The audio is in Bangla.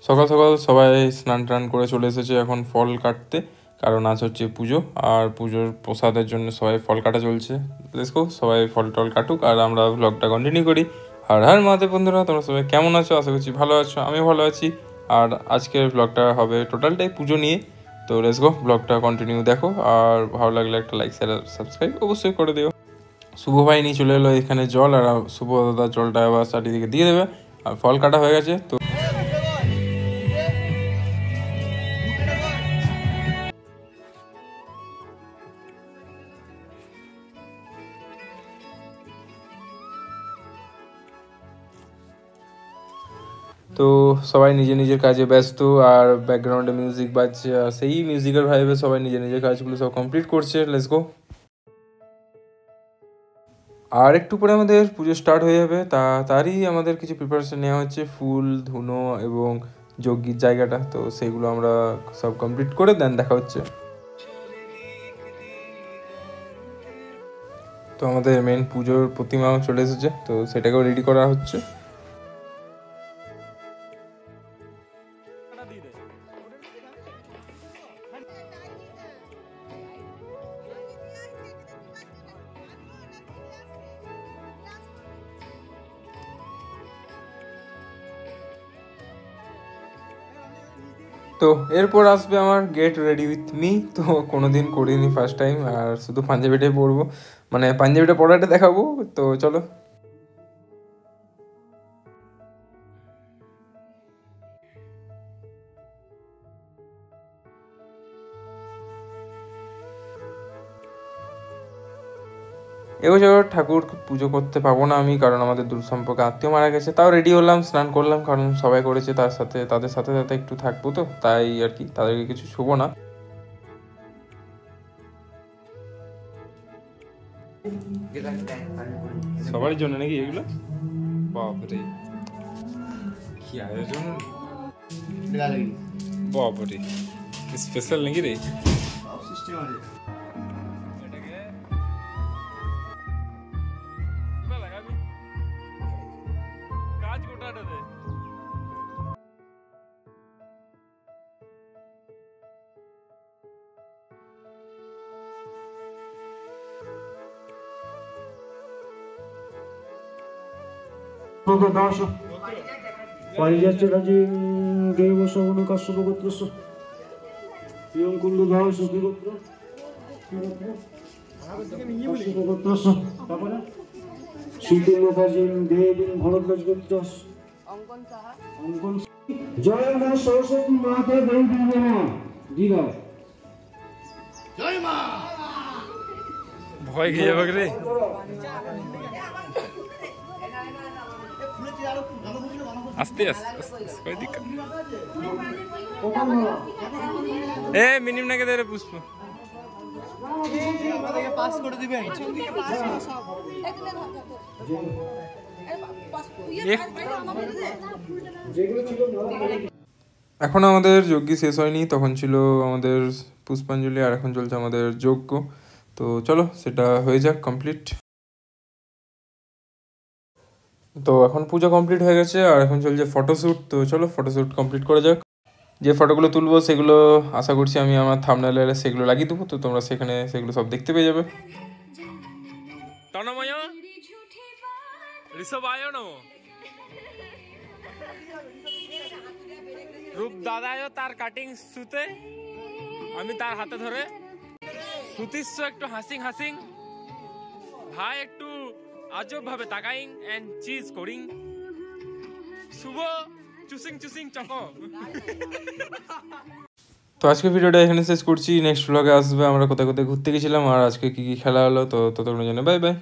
সকাল সকাল সবাই স্নান টান করে চলে এসেছে এখন ফল কাটতে, কারণ আজ হচ্ছে পুজো আর পুজোর প্রসাদের জন্য সবাই ফল কাটা চলছে। লেটস গো, সবাই ফল টল কাটুক আর আমরা ব্লগটা কন্টিনিউ করি। আর হ্যাঁ মহাদেব বন্ধুরা, তোমরা সবাই কেমন আছো? আশা করছি ভালো আছো, আমি ভালো আছি। আর আজকের ব্লগটা হবে টোটালটাই পুজো নিয়ে। তো লেটস গো, ব্লগটা কন্টিনিউ দেখো, আর ভালো লাগলে একটা লাইক শেয়ার সাবস্ক্রাইব অবশ্যই করে দিও। শুভ ভাই নিয়ে চলে এলো এখানে জল, আর শুভ দাদা জলটা আবার চারিদিকে দিয়ে দেবে। আর ফল কাটা হয়ে গেছে তো সবাই নিজের নিজের কাজে ব্যস্ত, আর ব্যাকগ্রাউন্ডে মিউজিক বাজছে, আর সেই মিউজিকের ভাইবে সবাই নিজের নিজের কাজগুলো সব কমপ্লিট করছে। Let's go. আর একটু পরে আমাদের পুজো স্টার্ট হয়ে যাবে, তারই আমাদের কিছু প্রিপারেশন নেওয়া হচ্ছে, ফুল ধুনো এবং যজ্ঞের জায়গাটা, তো সেগুলো আমরা সব কমপ্লিট করে দেন দেখা হচ্ছে। তো আমাদের মেন পুজোর প্রতিমাও চলে এসেছে, তো সেটাকেও রেডি করা হচ্ছে। তো এরপর আসবে আমার গেট রেডি উইথ মি। তো কোনোদিন করিনি, ফার্স্ট টাইম, আর শুধু পাঞ্জাবিটাই পরবো, মানে পাঞ্জাবিটা পরাটা দেখাবো। তো চলো। এবছর ঠাকুর পুজো করতে পাবো না আমি, কারণ আমাদের দূর সম্পর্কে আত্মীয় মারা গেছে। তাও রেডি হলাম, স্নান করলাম, কারণ সবাই করেছে, তাদের সাথে সাথে একটু থাকবো, তো তাই আর কি, তাদেরকে কিছু ছুবো না। সবার জন্য নাকি এগুলো? বাপরে কি আয়োজন, বাপরে স্পেশাল নাকি রে? পারিজাতরাজিং দেব শবন কাশ্যপ গোত্রস্য প্রিয়ং কুল্লু ধাও সুখী গোত্র কাশ্যপ গোত্রস্য, তারপরে শীতলতাজিং দেবীং ভরদ্বাজ গোত্রস অঙ্কন। জয় মা সরস্বতী মাতা দেবী নমঃ। দিগা জয় মা। ভয় খেয়ে যাবে রে। আস্তে আস্তে আস্তে कोई दिक्कत ए मिनिम ना के दे रे पुष्प আমাদেরকে পাস করে দিবেন। এখন আমাদের যজ্ঞ শেষ হয়নি, তখন ছিল আমাদের পুষ্পাঞ্জলি, আর এখন চলছে আমাদের যজ্ঞ। তো চলো সেটা হয়ে যাক কমপ্লিট। তো এখন পুজো কমপ্লিট হয়ে গেছে, আর এখন চলছে ফটোশ্যুট। তো চলো ফটোশ্যুট কমপ্লিট করা যাক। যে ফটোগুলো তুলবো সেগুলো আশা করছি আমি আমার থাম্বনেলে সেগুলো লাগিয়ে দেবো, তো তোমরা সেখানে সেগুলো সব দেখতে পেয়ে যাবে। রূপ দাদাও তার কাটিং শুতে, আমি তার হাতে ধরে সুতিস্য একটু হাসিং হাসিং, ভাই একটু আজব ভাবে তাকাইং এন্ড চিজ করিং, শুভ চুসিং চুসিং চকো। তো আজকে ভিডিওটা এখানে শেষ করছি। নেক্সট ব্লগে আসবে আমরা কোথায় কোথায় ঘুরতে গেছিলাম আর আজকে কি কি খেলা হলো। তো ততক্ষণের জন্য বাই বাই।